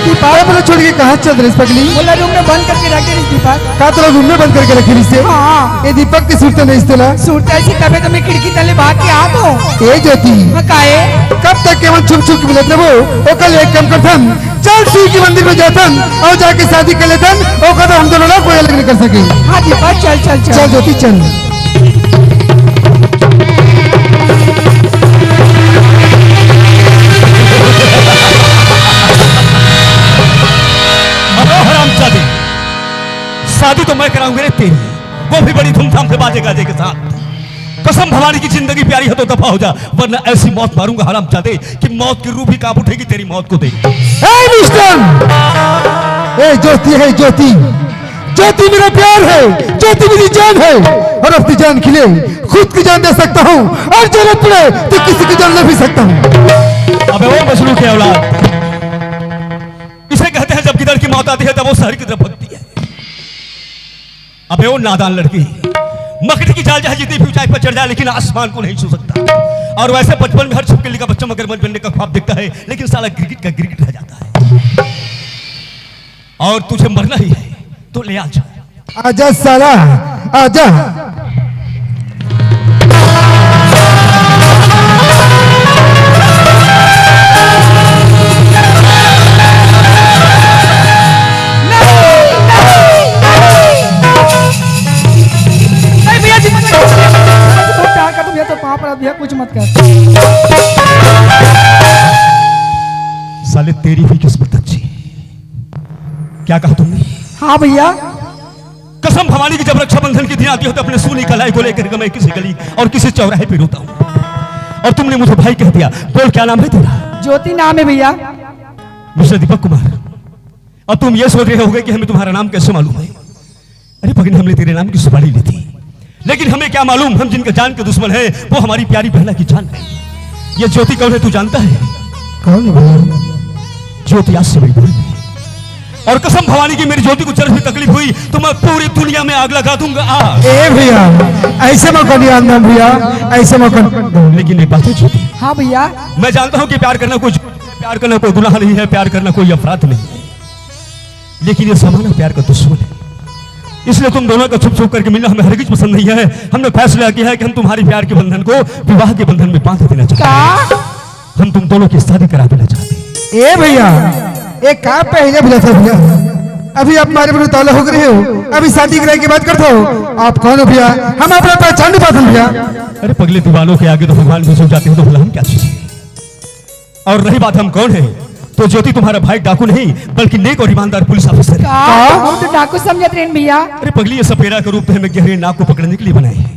दीपक बोले छोड़ के कहाँ चल रहे पगली? बोला रूम में बंद करके रखे दीपक। का तो रूम में बंद करके रखे रिश्ते? हाँ ये दीपक की सूरत नहीं इस्तेला सूरत ऐसी तबे तो मैं खिड़की तले भाग के आ दो। ए ज्योति काहे कब तक केवल छुप छुप के मिलत रहो? ओ कल एक काम करथन, चल शिव के मंदिर में जातन और जाके शादी कर लेतन। ओ का तो हम दोनों ना कोई अलग नहीं कर सके। हाँ दीपक चल चल चल चल ज्योति चल। शादी तो मैं कराऊंगा रे तेरी, वो भी बड़ी धूमधाम से बाजे गाजे के साथ। कसम भवानी की जिंदगी प्यारी है तो दफा हो जा, वरना ऐसी मौत मारूंगा हरामजादे कि मौत की रूह भी कांप उठेगी तेरी मौत को देख। ज्योति है ज्योति, ज्योति मेरा प्यार है, ज्योति मेरी जान है और अपनी जान के लिए खुद की जान दे सकता हूँ और जरूरत पड़े तो किसी की जान ले भी सकता हूँ। अबे वो मजनू की औलाद, इसे कहते हैं जब गिदड़ की मौत आती है तब वो शहर की तरफ भगती है। अबे वो नादान लड़की मकड़ी की जाल चाहे जितनी भी ऊंचाई पर चढ़ जाए लेकिन आसमान को नहीं छू सकता। और वैसे बचपन में हर छिपकली का बच्चा मगरमच्छ बनने का ख्वाब देखता है लेकिन साला गिरगिट का गिरगिट रह जाता है। और तुझे मरना ही है तो ले आजा। आजा साला आजा। कुछ मत कर। साले तेरी भी किस्मत अच्छी। क्या कहा तुमने? हाँ भैया कसम भवानी की जब रक्षाबंधन की दिन आती हो तो अपने सूनी कलाई को लेकर मैं किसी गली और किसी चौराहे पे रोता हूँ और तुमने मुझे भाई कह दिया। बोल क्या नाम है तेरा? ज्योति नाम है भैया। मिस्टर दीपक कुमार, और तुम ये सोच रहे होगे कि हमें तुम्हारा नाम कैसे मालूम है? अरे भगन हमने तेरे नाम की सुपारी ली थी, लेकिन हमें क्या मालूम हम जिनके जान के दुश्मन है वो हमारी प्यारी बहना की जान है। ये ज्योति कौन है तू जानता है? कौन है भैया? ज्योति आज से मेरी बहन है और कसम भवानी की मेरी ज्योति को जरा भी तकलीफ हुई तो मैं पूरी दुनिया में आग लगा दूंगा। ए भैया ऐसे मौका नहीं आना भैया, ऐसे मौका। लेकिन एक बात है ज्योति, हाँ भैया मैं जानता हूं कि प्यार करना कोई गुनाह नहीं है, प्यार करना कोई अपराध नहीं है, लेकिन ये समाना प्यार का दुश्मन है। इसलिए तुम दोनों का छुप छुप करके मिलना हमें हरगिज पसंद नहीं है। हमने फैसला किया है कि हम तुम्हारी प्यार के बंधन को विवाह के बंधन में बांध देना चाहते हैं। हम तुम दोनों की शादी करा देना चाहते हैं। ए भैया एक काम पहले बोला था भैया, अभी आप हमारे पर उतावला हो रहे हो, अभी शादी कराने की बात करते हो। आप कौन हो भैया? हम अपना पहचान नहीं पाते भैया। अरे पगले दीवानों के आगे तो भगवान भी झुक जाते हो तो भला हम क्या चीजें? और रही बात हम कौन है तो ज्योति तुम्हारा भाई डाकू नहीं बल्कि नेक और ईमानदार पुलिस ऑफिसर है। हम तो डाकू समझते हैं भैया। अरे पगली ये सपेरा का रूप तो हमें गहरे नाक को पकड़ने के लिए बनाए हैं।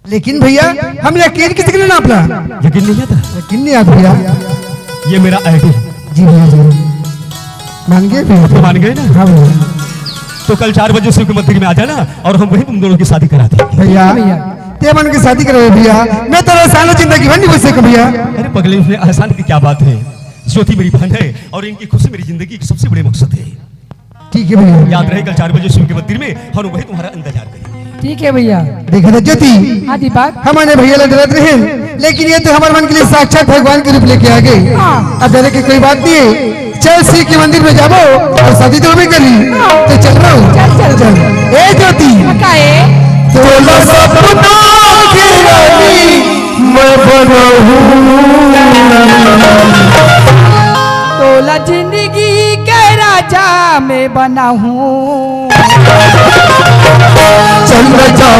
लेकिन भैया हम यकीन किसी के नापला यकीन नहीं आता? यकीन नहीं आता भैया। ये मेरा आईडी। जी भैया जरूर मान गए भैया। तो मान गए ना? हाँ भैया। तो कल 4 बजे शिव के मंदिर में आ जाना और हम वहीं तुम दोनों की शादी करा देंगे। भैया ते मन की शादी करो भैया, मैं तो आसान जिंदगी बन नहीं बच भैया। अरे पगले उसमें आसान की क्या बात है? ज्योति मेरी बहन है और इनकी खुशी मेरी जिंदगी की सबसे बड़े मकसद है। ठीक है भैया। याद रहे कल 4 बजे शिव के मंदिर में हम वहीं तुम्हारा इंतजार करेंगे। ठीक है भैया। देखा था ज्योति? हाँ दीपक। हमारे भैया डरते रहे लेकिन ये तो हमारे मन के लिए साक्षात भगवान के रूप लेके आ गए। अब डरे की कोई बात नहीं है। चल शिव के मंदिर में जाओ और शादी तो भी करी तो चल रहा हूँ। चल चल चल। ए ज्योति तोला जिंदगी के राजा में बना हूँ। चल जाओ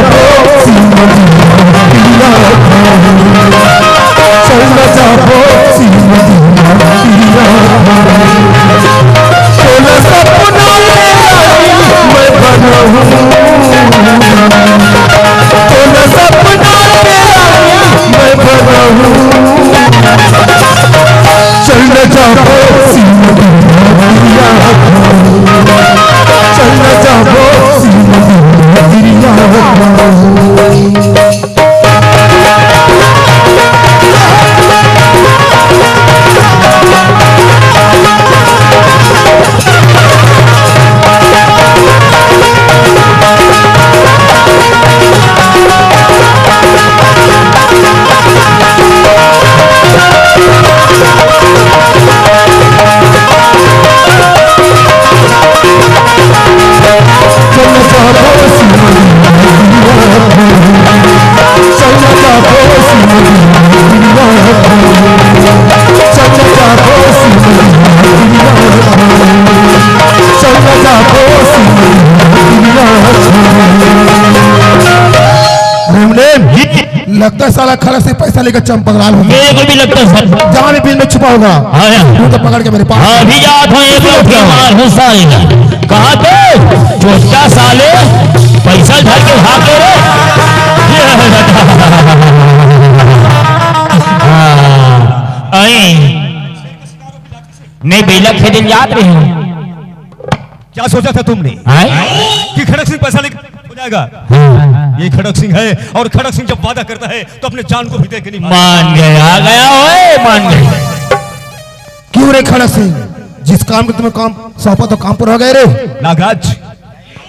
लगता है साला खड़ा से पैसा लेकर चंपकलाल हो मेरे को भी लगता है सर। जहाँ भी बिल में छुपा होगा आया तू तो पकड़ के मेरे पास अभी जात हो एक लोग हूँ साले कहा तो छोटा साले पैसा धर के भाग रे मैं बेला खेदन जात रही हूँ। क्या सोचा था तुमने कि खड़क सिंह पैसा लेकर हो जाएगा? ये खड़क सिंह है और खड़क सिंह जब वादा करता है तो अपने जान को भी दे के नहीं मान गया ओए मान गया। क्यों रे खड़क सिंह जिस काम के तुम्हें काम सौंपा तो काम पूरा हो गए रे। नागराज,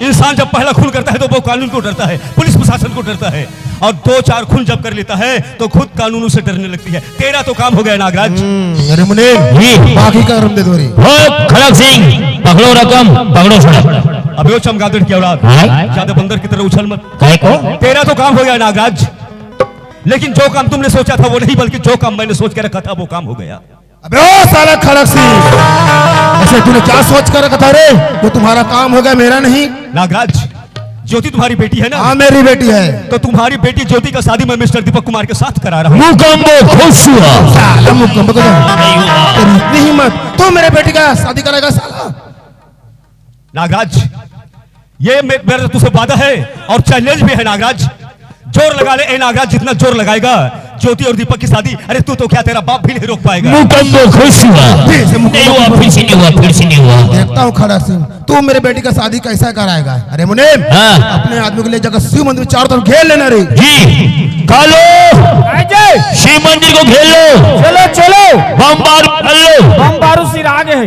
इंसान जब पहला खून करता है तो वो कानून को डरता है, पुलिस प्रशासन को डरता है, और 2-4 खून जब कर लेता है तो खुद कानूनों से डरने लगती है। तेरा तो काम हो गया नागराज। अरे मुनीर बाकी का रम दे दो रे। खड़क सिंह पकड़ो रकम पकड़ो सड़क। अबे वो चमगादड़ की औलाद ज्यादा बंदर की तरह उछल मत। काय को तेरा तो काम हो गया नागराज, लेकिन जो काम तुमने सोचा था वो नहीं, बल्कि जो काम मैंने सोच के रखा था वो काम हो गया। अबे ओ साला खड़क सिंह ऐसे तूने क्या सोच कर रखा था रे? वो तुम्हारा काम हो गया मेरा नहीं। नागराज, ज्योति तुम्हारी बेटी है ना? हाँ मेरी बेटी है। तो तुम्हारी बेटी ज्योति का शादी मैं मिस्टर दीपक कुमार के साथ करा रहा हूँ। मुकम्मो खुश हुआ साला मुकम्मल को तेरी इतनी हिम्मत तू मेरे बेटी का शादी करेगा साला? नागराज, ये मेरा तुझसे वादा है और चैलेंज भी है नागराज। जोर लगा ले ए नागराज, जितना जोर लगाएगा ज्योति और दीपक की शादी, अरे तू तो क्या तेरा बाप भी नहीं रोक पाएगा। मुकम्मो खुश हुआ नहीं हुआ फिर से नहीं हुआ फिर से नहीं हुआ। देखता हूँ खड़ा सिंह तू मेरे बेटी का शादी कैसा कराएगा। अरे मुनीर अपने आदमी के लिए जगह शिव मंदिर चारों तरफ घेर लेना रे। जी कालो शिव मंदिर को घेर लो। चलो चलो बम बारूद कर लो। बम बारूद सिराग है,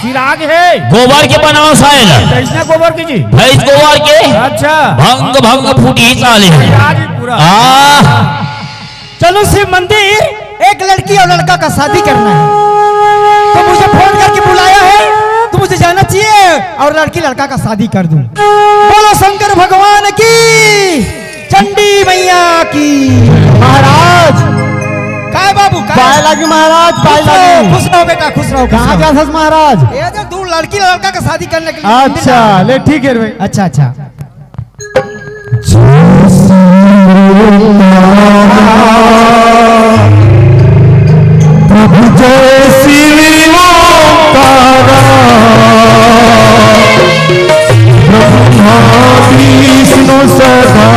सिराग है। गोबर के बनाओ साइल कैसना गोबर की जी? भैंस गोबर के अच्छा भंग भंग फूटी साले आज ही पूरा। चलो शिव मंदिर, एक लड़की और लड़का का शादी करना है तो मुझे फोन करके बुलाया है तो मुझे जाना चाहिए और लड़की लड़का का शादी कर दूं। बोलो शंकर भगवान की, चंडी मैया की। महाराज काय बाबू काय लगी महाराज? काय लगी? खुश रहो बेटा खुश रहो। कहाँ जा था महाराज? ये जो दूर लड़की लड़का का शादी करने के लिए। अच्छा ले ठीक है भाई। अच्छा अच्छा प्रभु जय शिव ओंकारा ब्रह्मा विष्णु सदा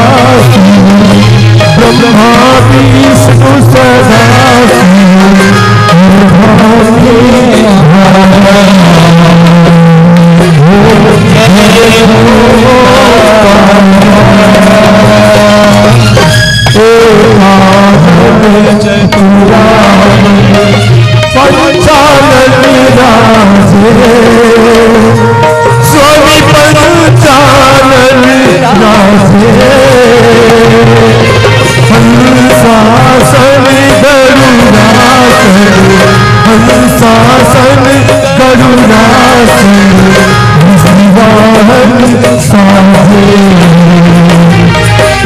ब्रह्मा विष्णु सदा स्वामी पंचानन हंसासन गरुड़ासन हंसासन गरुड़ासन वाहन साधे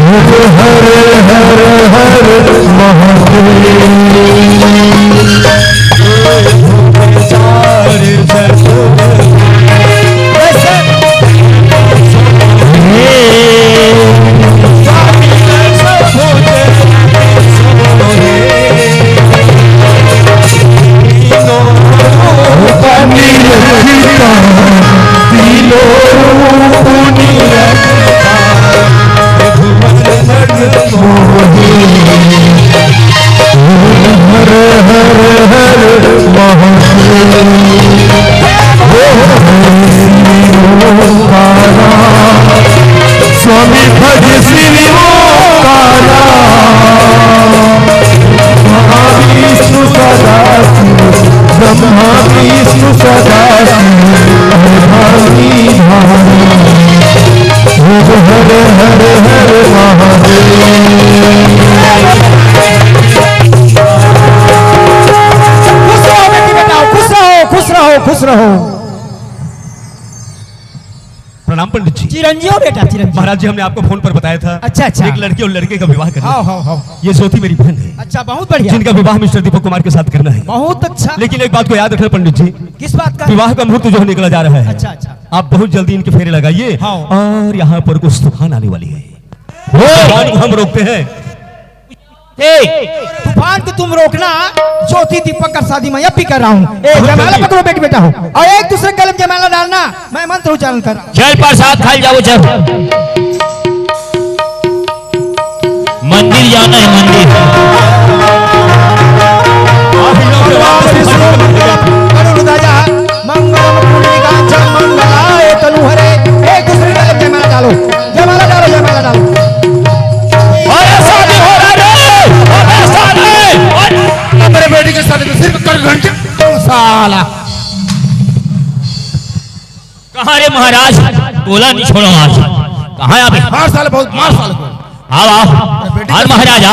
हर हर हर महादेव। स्वामी भज शिव ओंकारा विष्णु सदा ब्रह्मा विष्णु सदा भावी भावी हर हर हर हर महादेव। खुश रहो बेटी बेटा, खुश रहो खुश रहो खुश रहो। प्रणाम पंडित जी। चिरंजीव बेटा चिरंजीव। महाराज जी, हमने आपको फोन पर बताया था अच्छा अच्छा एक लड़की और लड़के का विवाह करना है। हाँ। ये ज्योति मेरी बहन है, अच्छा बहुत बढ़िया, जिनका विवाह मिस्टर दीपक कुमार के साथ करना है। बहुत अच्छा। लेकिन एक बात को याद रखना पंडित जी, किस बात का? विवाह का मुहूर्त जो निकला जा रहा है, अच्छा अच्छा आप बहुत जल्दी इनके फेरे लगाइए। हाँ। और यहाँ पर कुछ तूफान आने वाली है, तूफान को हम रोकते हैं। तूफान को तुम रोकना। ज्योति दीपक का शादी मैं अब भी कर रहा हूँ। जयमाला पकड़ो बेटी बेटा हो और एक दूसरे गले में जयमाला डालना। मैं मंत्र उच्चारण कर रहा हूँ। चल प्रसाद खाई जाओ, चल मंदिर जाना है, मंदिर। मंगलम पुंडरीकाक्षं मंगलाय तनुहरे। एक दूसरे गले में जयमाला डालो, जयमाला डालो, जयमाला डालो। अरे शादी हो रहा रे, अरे शादी। मेरे बेटी के शादी में सिर्फ कर घंटे साला। कहाँ रे महाराज, बोला नहीं छोड़ो आज। कहाँ है अभी? मार साले, बहुत मार साले को। आओ आओ, और महाराज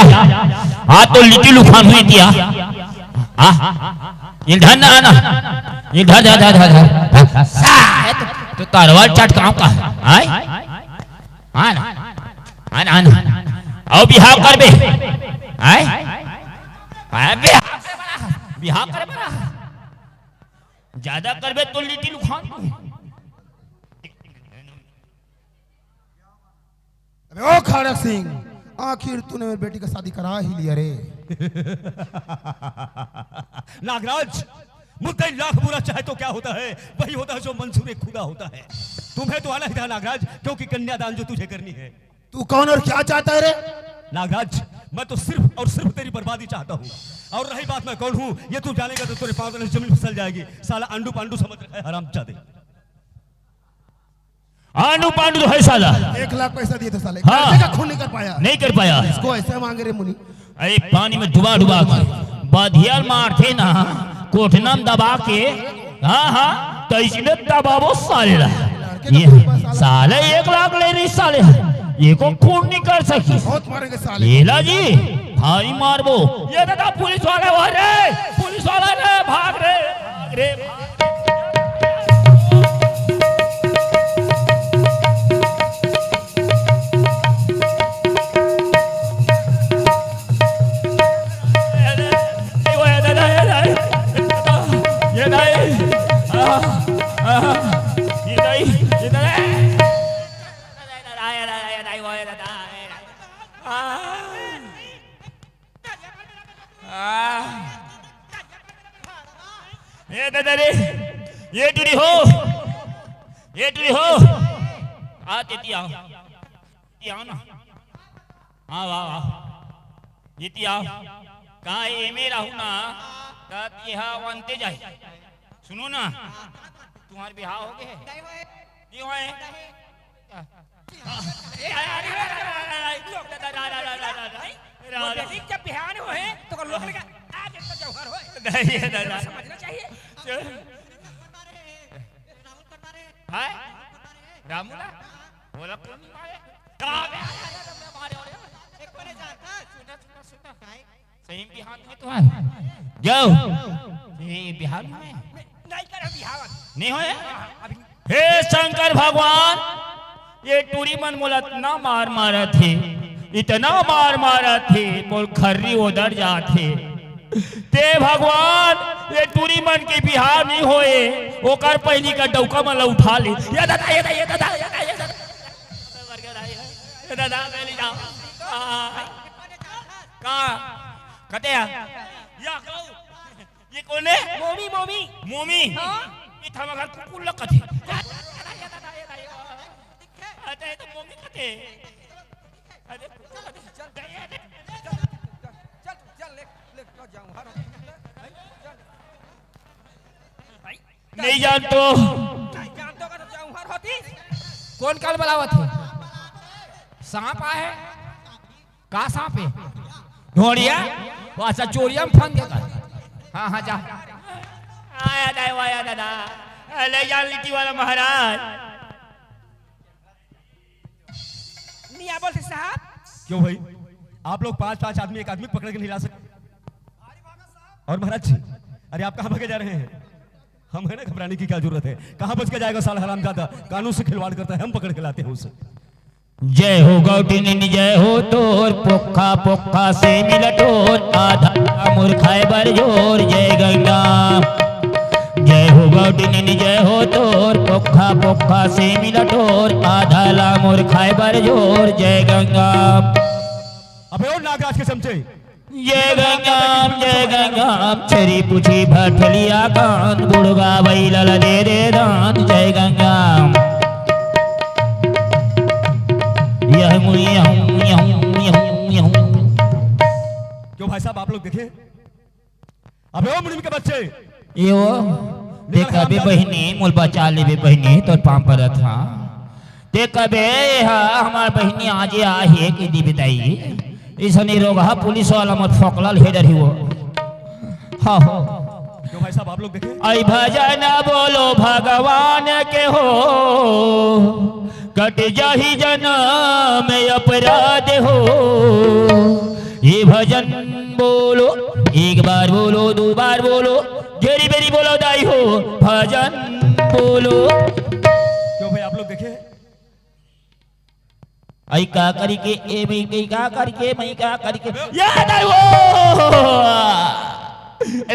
आ तो लिटिल उफान हुई दिया। इधर ना आना, इधर जा जा जा। तो तारवाल चाट कहाँ का है? आना आना आना, आओ बिहार कर बे। बिहार कर बे, ज्यादा कर बे तो लिटिल उफान। अबे ओ खड़क सिंह, आखिर तूने मेरी बेटी का शादी करा ही लिया रे। नागराज, मुद्दई लाख बुरा चाहे तो क्या होता है, वही होता है जो मंसूर खुदा होता है। तुम्हें तो आना ही था नागराज, क्योंकि कन्यादान जो तुझे करनी है। तू कौन और क्या चाहता है रे? नागराज, मैं तो सिर्फ और सिर्फ तेरी बर्बादी चाहता हूँ। और रही बात मैं कौन हूँ, ये तू जानेगा तो तेरे पांव तले जमीन फिसल जाएगी। साला अंडू पांडू समझ रखा है, हरामजादे। आंडू पांडू तो है साला। 1 लाख पैसा दिए थे साले, हाँ। कर्जे का खून नहीं कर पाया। नहीं कर पाया। इसको ऐसे मांगे रे मुनि। अरे पानी में डुबा डुबा के बधियाल मारते ना, कोठना में दबा के। हाँ हाँ, तो इसने दबावो साले ला। ये साले 1 लाख ले रही साले, ये को खून नहीं कर सकी। बहुत मारेंगे साले। ये ला जी भारी मारबो। ये दादा पुलिस वाले वो रे, पुलिस वाला रे, भाग रे, भाग रे, भाग। ये टूरी हो, ये टूरी हो। आ तेती आओ, ये आओ ना। हाँ वाह वाह, ये आओ। कहाँ ये मेरा हूँ ना, तब यहाँ वनते जाए। सुनो ना, तुम्हारे बिहार हो गए? क्यों है? जब बिहान हो है तो लोग लगा आज इसका जौहर हो समझना चाहिए। हाय रामूला बोला कौन मारे? एक बार जाता सुना सही बिहार में तो है। जाओ ये बिहार में नहीं कर बिहार नहीं होए। हे शंकर भगवान, ये टूरी मन मोला इतना मार मारा थे, इतना मार मारा थे, मोर खर्री उधर जाते। ते भगवान, ये टूरी मन के बिहार नहीं होए, ओकर पहली का डौका मन उठा ले। ये दादा ये दादा ये दादा ये दादा ये दादा ले जाओ। कहाँ कते या कहो ये कौन है? मोमी मोमी मोमी। हाँ? ये था मगर कुकुर लग कथे। अरे तो मोमी कथे। अरे नहीं जानतो। कौन कल बलावत है? सांप आए? का सांप है? ढोड़िया वो अच्छा चोरिया में फंद गया। हाँ हाँ जा। आया दादा ले जा लिट्टी वाला महाराज। मियां बोलते साहब। क्यों भाई, आप लोग 5-5 आदमी एक आदमी पकड़ के नहीं ला सकते? और महाराज जी, अरे आप कहाँ भागे जा रहे हैं? हम है ना, घबराने की क्या जरूरत है? कहाँ बच के जाएगा साला हरामजादा, कानून से खिलवाड़ करता है, हम पकड़ के लाते हैं उसे। जय हो गौटिनी जय हो तोर, पोखा पोखा से मिला टोर, आधा मूर्खाए बर जोर। जय गंगा जय हो गौटिनी जय हो तोर, पोखा पोखा से मिला टोर, आधा ला मूर्खाए बर जोर। जय गंगा। अबे और नागराज के चमचे, जय गंगाम छरी पूछी भटलिया कान बुड़गा बैल दे दान जय गंगाम यह क्यों भाई साहब आप लोग देखे अबे ओ मुनिम के बच्चे यो देखा बे बहनी मोल बचा ले बे बहनी तो पाम पर था देखा बे हमार बहनी आज आहे की दी बताई इसने रोगा पुलिस वाला मत फोकलाल हेडर ही वो हाँ हो क्यों भाई साहब आप लोग देखे आई भजन बोलो भगवान के हो कट जाही जन्म अपराध हो ये भजन बोलो एक बार बोलो दो बार बोलो जेरी बेरी बोलो दाई हो भजन बोलो क्यों भाई आप लोग देखे आई का करी के ए मैं का करी के मैं का करी के याद आई हो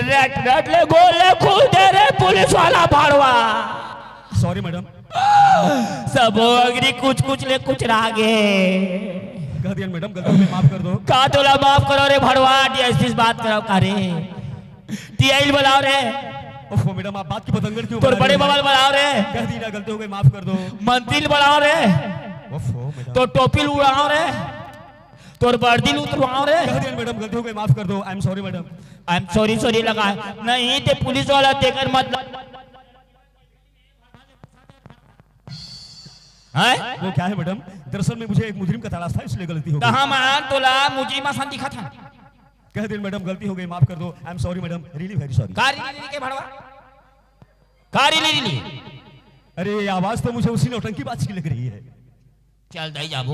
रट रट ले गोले खुद रे पुलिस वाला भाड़वा सॉरी मैडम सब अग्री कुछ कुछ ले कुछ रागे कह दिया मैडम गलती में माफ कर दो का तोला माफ करो रे भड़वा डीएसपी बात करो का रे टीआई बुलाओ रे ओफो मैडम आप बात की बतंगड़ क्यों तोर बड़े बवाल बुलाओ रे कह दी ना गलती हो गई माफ कर दो मंत्री बुलाओ रे ओफो मैडम तो टोपी उड़ाओ रे तोर बर्दी उतरवाओ रे कह दिया मैडम गलती हो गई माफ कर दो I am sorry madam I am sorry sorry लगा नहीं ते पुलिस वाला देकर मत हैं वो क्या है मैडम दरअसल में मुझे एक मुजरिम का तलाश था इसलिए गलती हो गई कहां मान तोला मुजरिमा सन दिखा था कह दिया मैडम गलती हो गई माफ कर दो I am sorry madam really very sorry कारी के भड़वा कारी ली अरे ये आवाज तो मुझे उसी नौटंकी बात की लग रही है चल दई जाबो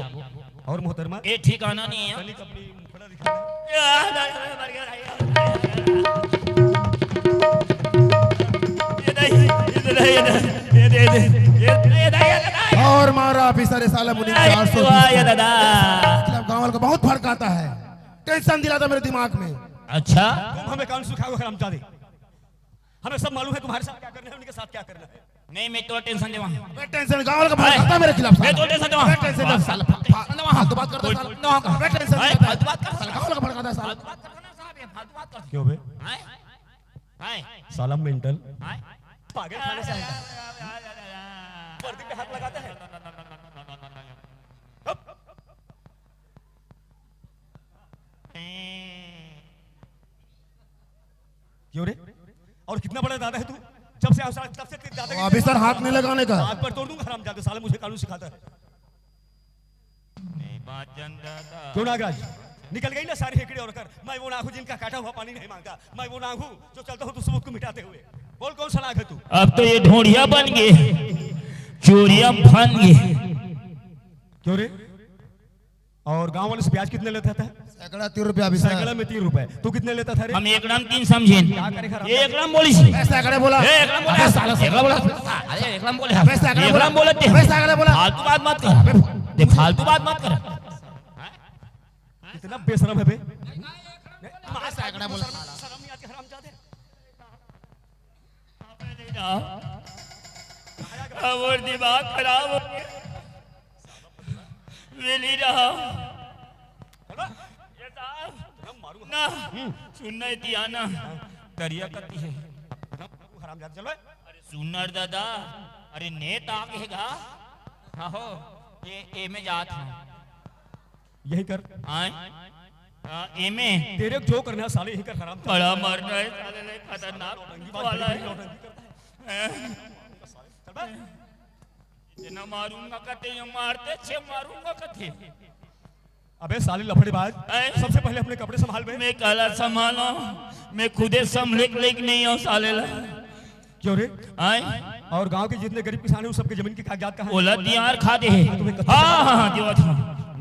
और मोहतरमा ये ठिकाना नहीं है कल अपनी मुखड़ा दिखा और मारा ऑफिसर साला मुनीम 400 गाँव को बहुत फर्क आता है टेंशन दिलाता मेरे दिमाग में अच्छा तुम हमें कान सुखाओ हरामजादे हमें सब मालूम है तुम्हारे साथ क्या करना है उनके साथ क्या करना है नहीं मैं तो टेंशन देवा मैं टेंशन गाँव का बहुत आता है मेरे खिलाफ मैं तो टेंशन देवा मैं टेंशन देता साला फालतू बात करता है साला मैं टेंशन देता फालतू बात कर साला गाँव का भड़काता है साला फालतू बात कर क्यों बे हाय हाय साला मेंटल हाय पागल खाने से आएगा वर्दी पे हाथ लगाता है क्यों रे और कितना बड़ा दादा है तू जब से तब से तेरे दादा ऑफिसर हाथ नहीं लगाने का हाथ पर तोड़ दूंगा हरामजादे साले मुझे कानून सिखाता है नहीं बात जानता था क्यों नागराज निकल गई ना सारी हेकड़ी और कर मैं वो नागू जिनका काटा हुआ पानी नहीं मांगता मैं वो नागू जो चलता हूँ तो सबूत को मिटाते हुए बोल कौन सा नाग है तू अब तो ये ढोंढिया बन गए चोरिया फन गए क्यों रे और गांव वाले से ब्याज कितने लेता था सैकड़ा 3 रुपया ऑफिसर सैकड़ा में 3 रुपए तू कितने लेता था रे हम एकदम तीन समझे ये एकदम बोली सी सैकड़े बोला एकदम बोला साला एकदम बोला अरे एकदम बोले सैकड़ा बोला सैकड़ा बोला फालतू बात मत कर दे फालतू बात मत कर इतना बेशरम है बे सैकड़ा बोला शर्म नहीं आती हरामजादे और दिमाग खराब हो गया वेली रहा ये साहब ना सुनना दिया ना दरिया कती है हरामजादे चलो अरे सुनर दादा अरे नेता आगेगा हाँ हो ये में जात है यही कर ए में तेरे जो करना है साले यही कर हराम बड़ा मरना है साले ने खतरनाक वाला है इतना मारूंगा कते ये मारते छे मारूंगा कते अबे साले लफड़ेबाज हैं? सबसे पहले अपने कपड़े संभाल बे मैं काला संभालो मैं खुदे संभले लेक नहीं हूँ साले ला क्यों रे आए और गांव के जितने गरीब किसान हैं उन सबके जमीन के कागजात कहाँ हैं? ओला दियार खाते हैं हाँ हाँ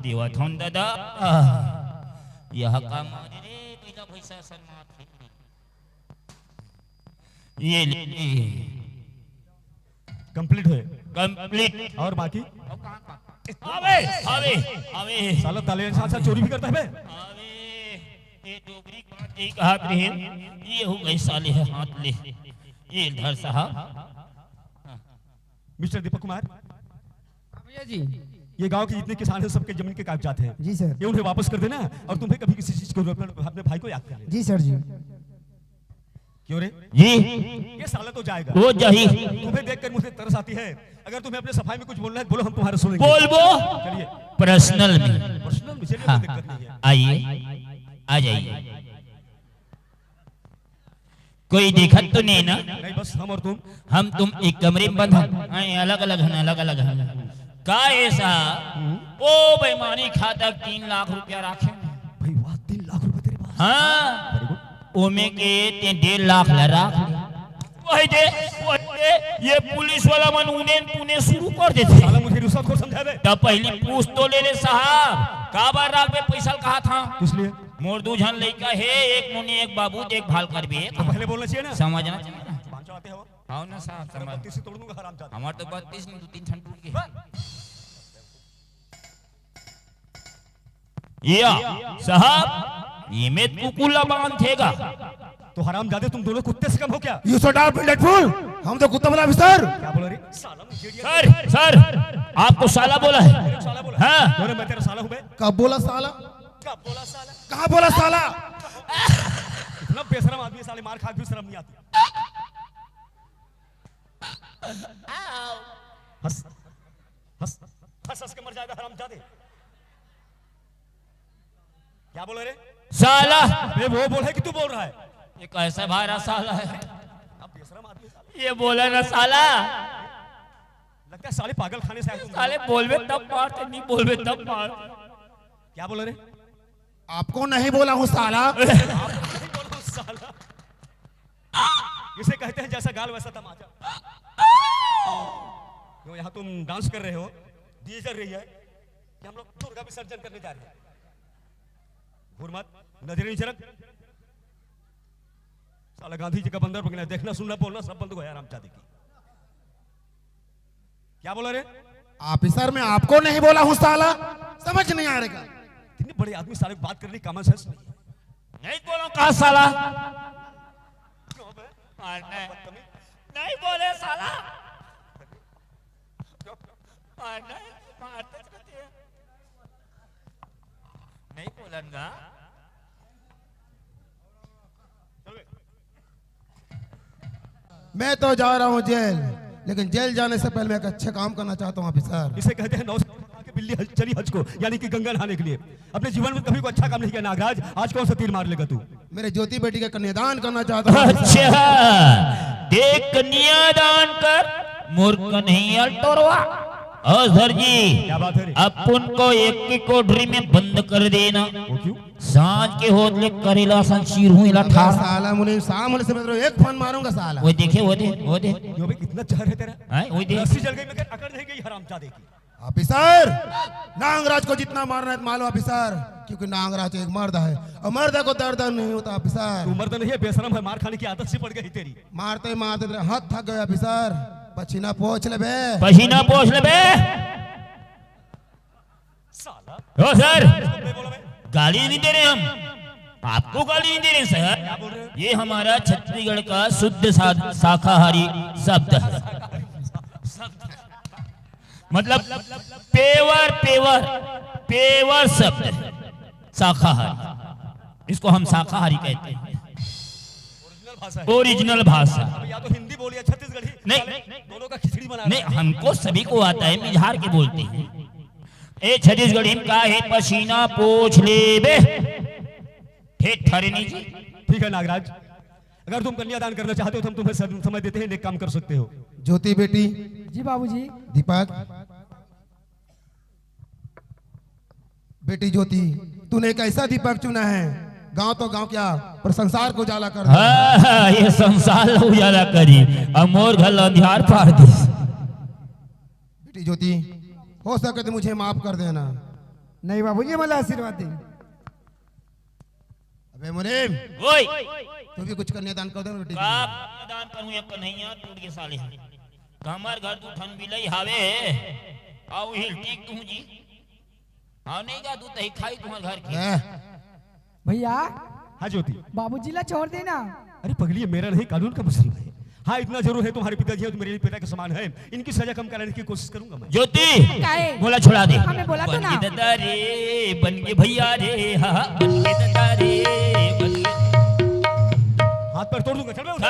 देवा था दादा यह काम रे पहला पैसा सन्मात ये ले कंप्लीट है कंप्लीट और बाकी आवे आवे आवे साला ताले साथ साथ चोरी भी करता है बे आवे ये डोगरी बात एक हाथ रहे ये हो गई साले है हाथ ले ये धर साहब मिस्टर दीपक कुमार भैया जी ये गांव के जितने किसान हैं सबके जमीन के कागजात हैं। जी सर। ये उन्हें वापस कर देना और तुम्हें कभी किसी चीज को अपने भाई को याद कर लेना। जी सर जी। क्यों रे? जी ये साला तो जाएगा। वो जही तुम्हें देखकर मुझे तरस आती है। अगर तुम्हें अपने सफाई में कुछ बोलना है बोलो, हम तुम्हारा सुनेंगे। बोल वो चलिए पर्सनल में। पर्सनल में चलिए, हाँ, कोई दिक्कत नहीं है। आइए आ जाइए। कोई दिक्कत तो नहीं ना? नहीं, बस हम और तुम। हम तुम एक कमरे में बंद हैं, अलग अलग हैं, अलग अलग हैं। का ऐसा ओ बेईमानी खाता 3 लाख रुपया राखे। भाई वाह, 3 लाख रुपए तेरे पास। हाँ वेरी गुड। ओमे के 1.5 लाख ला राख वही दे ये पुलिस वाला मन उन्हें पुणे शुरू कर देते। साला मुझे रुसत को समझा दे। तब पहली पूछ तो ले ले साहब, का बार राख में पैसा कहा था? किस लिए? मोर दू झन लड़का है, एक मुनि एक बाबू देखभाल करबे। तो पहले बोलना चाहिए ना। समझना चाहिए ना। पांचों आते हो। हाँ ना साहब समझ। 32 से तोड़ दूंगा हरामजादा। हमार तो 32 नहीं 2-3 ठन टूट गए। या साहब ये में कुकुला बांध थेगा। तो हरामजादे तुम दोनों कुत्ते से कम हो क्या? यू शट अप डेडफुल। हम तो कुत्ता बना ऑफिसर। क्या बोला रे? साला मुझे सर सर आपको साला बोला है? साला बोला। हाँ बोले मैं तेरा साला हूं बे। कब बोला साला? कब बोला साला? कहाँ बोला साला? इतना बेशरम आदमी है, साले मार खा के भी शर्म नहीं आती। हंस हंस हंस हंस के मर जाएगा हरामजादे। क्या बोल रे? साला बे वो बोल है कि तू बोल रहा है? ये कैसा भारा साला है? अब बेशरम आदमी साले। ये बोला ना साला। लगता है साले पागल खाने से आए तुम। साले बोलबे तब मारते, नहीं बोलबे तब मार। क्या बोल रे? आपको नहीं बोला हूँ साला। साला इसे कहते हैं जैसा गाल वैसा तमाचा। क्यों यहाँ तुम डांस कर रहे हो? दी चल रही है कि हम लोग दुर्गा विसर्जन करने जा रहे हैं। घूर मत, नजर नहीं झरक। साला गांधी जी का बंदर पकड़ा, देखना सुनना बोलना सब बंद हो गया रामचादी की। क्या बोला रे? ऑफिसर मैं आपको नहीं बोला हूँ साला। समझ नहीं आ रहा। इतने बड़े आदमी साले को बात करने की कॉमन सेंस नहीं है। नहीं बोलो कहा साला। क्यों बे? नहीं बोले साला। नहीं बोलूंगा। मैं तो जा रहा हूँ जेल, लेकिन जेल जाने से पहले मैं एक अच्छा काम करना चाहता हूँ ऑफिसर। इसे कहते हैं 9 के बिल्ली चली हज को, यानी कि गंगा नहाने के लिए। अपने जीवन में कभी कोई अच्छा काम नहीं किया नागराज, आज कौन सा तीर मार लेगा तू? मेरे ज्योति बेटी का कन्यादान करना चाहता हूँ। अच्छा देख कन्यादान कर मूर्ख नहीं अल्टोरवा। सर जी क्या बात है रे? अपन को एक की कोठरी में बंद कर देना। वो क्यों? सांझ के होतले करेला सन चीर हुई लठार। साला मुनीम सामने से मैं एक फोन मारूंगा साला। वो देखे वो दे वो दे। क्यों बे, कितना जहर है तेरा? हैं वो दे। रस्सी जल गई मगर अकड़ नहीं गई हरामजादे की। ऑफिसर नांगराज को जितना मारना है मारो ऑफिसर, क्योंकि नांगराज एक मर्द है और मर्द को दर्द नहीं होता ऑफिसर। तू मर्द नहीं है, बेशरम है, मार खाने की आदत सी पड़ गई तेरी। मारते मारते तेरे हाथ थक गए ऑफिसर। पसीना पोंछ ले बे। पसीना पोंछ ले बे। साला ओ सर बे बोलो बे। गाली नहीं दे रहे हम, आपको गाली नहीं दे रहे सर। क्या बोल रहे हो? ये हमारा छत्तीसगढ़ का शुद्ध शाकाहारी शब्द है। मतलब पेवर पेवर पेवर शब्द है शाकाहारी। इसको हम शाकाहारी कहते हैं, ओरिजिनल भाषा है। ओरिजिनल भाषा। अब या तो हिंदी बोलिए छत्तीसगढ़ी। नहीं दोनों का खिचड़ी बना नहीं, हमको सभी को आता है, मिझार के बोलते हैं। ए छत्तीसगढ़ी में का है पसीना पोछ ले बे। ठीक ठहरे जी। ठीक है नागराज, अगर तुम कन्यादान करना चाहते हो तो हम तुम्हें समय देते हैं, एक काम कर सकते हो। ज्योति बेटी। जी बाबूजी। दीपक बेटी ज्योति, तूने एक ऐसा दीपक चुना है, गांव तो गांव क्या पर संसार को उजाला कर दे। हाँ, ये संसार उजाला करी और मोर घर अंधियार पार दी। बेटी ज्योति, हो सके तो मुझे माफ कर देना। नहीं बाबूजी मला आशीर्वाद दे। अबे मुनीम, ओए तू भी कुछ कन्यादान कर दे ना बेटी। का दान करूं या कन्हैया टूट के साले। कमर घर तू ठन बिलई हावे आउ हिल ठीक तू जी। हां नहीं जा तू तही खाई तुम्हार घर की। भैया हाँ ज्योति। बाबूजी ला छोड़ देना। अरे पगली, ये मेरा नहीं, कानून का मसला है। हाँ इतना जरूर है, तुम्हारे पिताजी है तो मेरे लिए पिता के समान है, इनकी सजा कम कराने की कोशिश करूंगा मैं। ज्योति काहे? बोला छोड़ा दे। हमें बोला तो ना। बन के दादा रे, बन के भैया रे, हाँ बन के दादा रे, बन के। हाथ पर तोड़ दूंगा, चल बे उठा।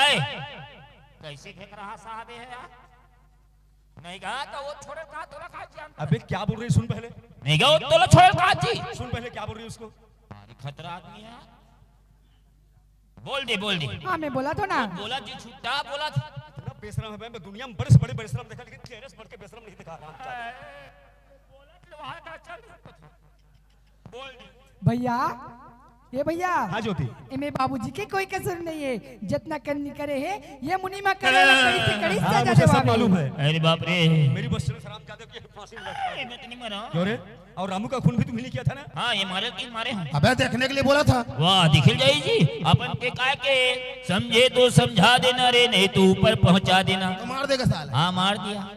कैसे फेंक रहा साहब है यार? नहीं कहा तो वो छोड़े कहा तोला कहा जानता। अबे क्या बोल रही है, सुन पहले, नहीं कहा वो तोला छोड़े कहा जी। सुन पहले क्या बोल रही है उसको। खतरा आदमी है। बोल दे बोल दे। हाँ मैं बोला तो ना। बोला जी छुट्टा बोला था। इतना बेशरम है, मैं दुनिया में बड़े से बड़े बेशरम देखा, लेकिन तेरे से बढ़ के बेशरम नहीं देखा। बोल दे। भैया ये भैया हाँ ज्योति, इमे बाबूजी के कोई कसर नहीं है, जितना करनी करे है ये मुनीमा करे कड़ी से कड़ी हाँ सजा मुझे सब देवा मालूम है। अरे बाप रे। मेरी बस से सलाम जादव की फांसी में लटका है। मैं तो नहीं मरा। क्यों रे? और रामू का खून भी तुमने किया था ना? हाँ ये मारे तीन मारे हैं। अबे देखने के लिए बोला था। वाह दिखिल जाई जी, अपन के काय के समझे तो समझा देना रे, नहीं तो ऊपर पहुंचा देना। तो मार देगा साला। हाँ मार दिया।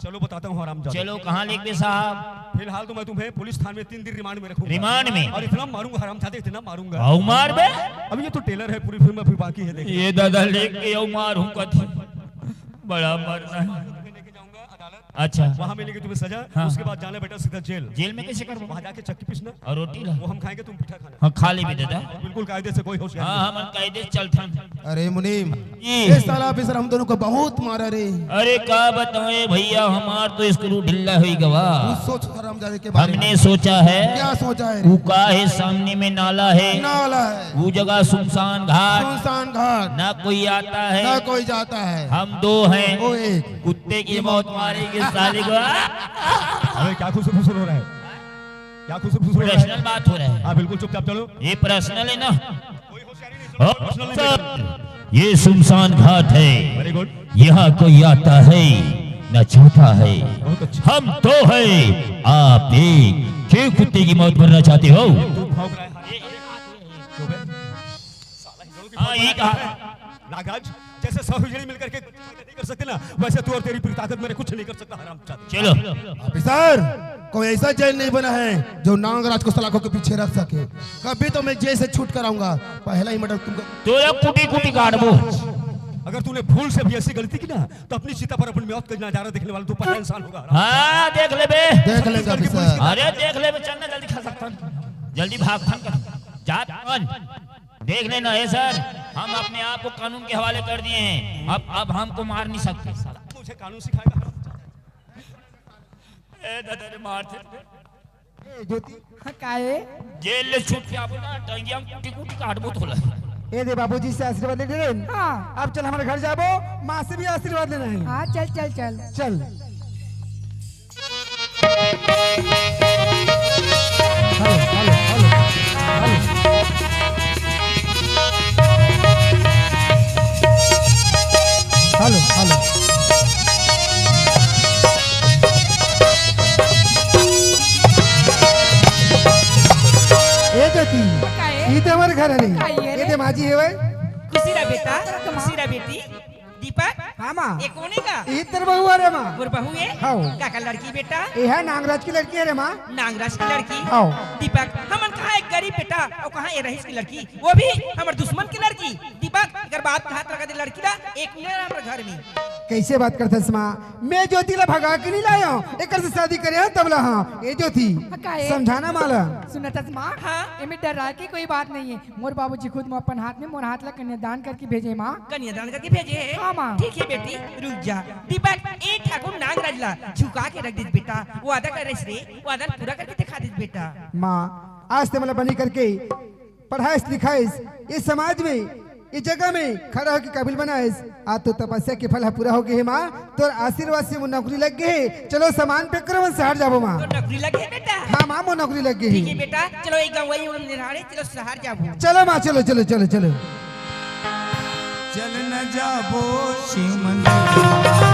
चलो बताता हूँ आराम जादव। चलो कहाँ लेके दे साहब? फिलहाल तो मैं तुम्हें पुलिस थाने में 3 दिन रिमांड में रखूंगा। रिमांड में? और इतना मारूंगा हराम जादे, इतना मारूंगा। आओ मार बे। अब ये तो टेलर है, पूरी फिल्म अभी बाकी है, देखिए। ये दादा लेके आओ मार हूँ कथी बड़ा मरना है। लेके जाऊंगा अदालत, अच्छा वहाँ मिलेगी तुम्हें सजा। हाँ। उसके बाद जाना बेटा सीधा जेल। जेल में कैसे करूँ? वहाँ जाके चक्की पीसना और रोटी ला? वो हम खाएंगे, तुम पीठा खाना। हाँ खा ले भी दादा। बिल्कुल कायदे से, कोई होशियारी हाँ हम कायदे से चलथन। अरे मुनीम, ये ये साला ऑफिसर हम दोनों को बहुत मारा रे। अरे का बताओ भैया, हमार तो स्क्रू ढिल्ला हुई गवा। तू सोच हरामजादे के बारे में। हमने सोचा है क्या सोचा है? वो का है सामने में नाला है, नाला है, वो जगह सुनसान घाट, सुनसान घाट, ना कोई आता ना है। कोई जाता है। हम दो हैं, वो एक। कुत्ते की मौत मारेंगे साले को। अरे क्या खुश फुसुर हो रहा है, क्या खुश फुसुर हो रहा पर्सनल है? बात हो रहा है। हाँ बिल्कुल चुपचाप चलो, ये पर्सनल है ना। कोई होशियारी नहीं, चलो, पर्सनल नहीं सर, ये सुनसान घाट है, वेरी गुड, यहाँ कोई आता है न जाता है। बहुत अच्छा। हम तो है, आप एक क्यों कुत्ते की मौत मरना चाहते हो? तू भौंक रहा है, क्यों बे? साला हिजड़ों की हाँ, ये भौंक कहा। रहा है। नागाज जैसे 100 हिजड़े मिलकर के नहीं कर सकते ना, वैसे तू और तेरी पूरी ताकत मेरे कुछ नहीं कर सकता हरामजादे। चलो ऑफिसर, कोई ऐसा जेल नहीं बना है जो नागराज को सलाखों के पीछे रख सके। कभी तो मैं जेल से छूट कर आऊंगा। पहला ही मर्डर तुमको। तो ये कुटी कुटी काट दो। अगर तूने भूल से भी ऐसी गलती की ना, तो अपनी चिता पर अपनी मौत का नजारा देखने वाला तू पहला इंसान होगा। हाँ देख ले बे। देख लेंगे ऑफिसर। अरे देख ले बे, चलना जल्दी खा सकता, जल्दी भाग जा देख लेना है सर, हम अपने आप को कानून के हवाले कर दिए हैं। अब हमको मार नहीं सकते। मुझे कानून सिखाएगा। ए दादा रे मारते ज्योति, काहे? जेल ले छूट के आपको ना टंगिया कुटी कुटी काटबो तोला। ये दे बाबूजी से आशीर्वाद ले ले। हाँ अब चल हमारे घर जाबो, माँ से भी आशीर्वाद लेना है। हाँ चल चल चल। चल। Hello hello. ये ज्योति, काहे? ये तो हमारे घर है नहीं। काहे रे? ये तो माजी है भाई। खुशीरा बेटा, खुशीरा बेटी, दीपक, हाँ माँ, ये कौन है का? ये तेरे बहू है रे माँ। गुर बहू है? हाँ। काका लड़की बेटा, ये है नागराज की लड़की है रे माँ। नागराज की लड़की। हाँ। दीपक, हमन कहाँ एक गरीब बेटा और कहाँ ये रहीस की लड़की, वो भी हमारे दुश्मन की लड़की। दीपक, अगर बात हाथ लगा दे लड़की ना, एक मिनट हमारे घर में। कैसे बात करते हैं माँ? मैं ज्योति ला भगा के नहीं लाया हूँ, एक से शादी करे हैं तब ला। हाँ ये ज्योति, काहे? समझाना माला। सुनत माँ, हाँ। इमे डरा के कोई बात नहीं है। मोर बाबूजी खुद में अपन हाथ में मोर हाथ ला कन्यादान करके भेजे माँ। कन्यादान करके भेजे है? हाँ, माँ। ठीक है बेटी, रुक जा। दीपक, ए ठाकुर नागराज ला झुका के रख दे बेटा, वादा कर रही रे, वादा पूरा करके दिखा दे बेटा। माँ आज से मतलब बनी करके पढ़ाइश लिखाइश इस समाज में, इस जगह में खड़ा होकर काबिल बनाइस। आज तो तपस्या के फल पूरा हो गए है माँ। तो आशीर्वाद से वो नौकरी लग गए। चलो सामान पैक करो, शहर जाबो माँ। तो नौकरी लगे बेटा? हाँ माँ, वो नौकरी लग ठीक है गई। बेटा, चलो एक गाँव वही निराड़े, चलो शहर जाबो। चलो माँ, चलो चलो चलो चलो। चल न जाबो शिव मंदिर।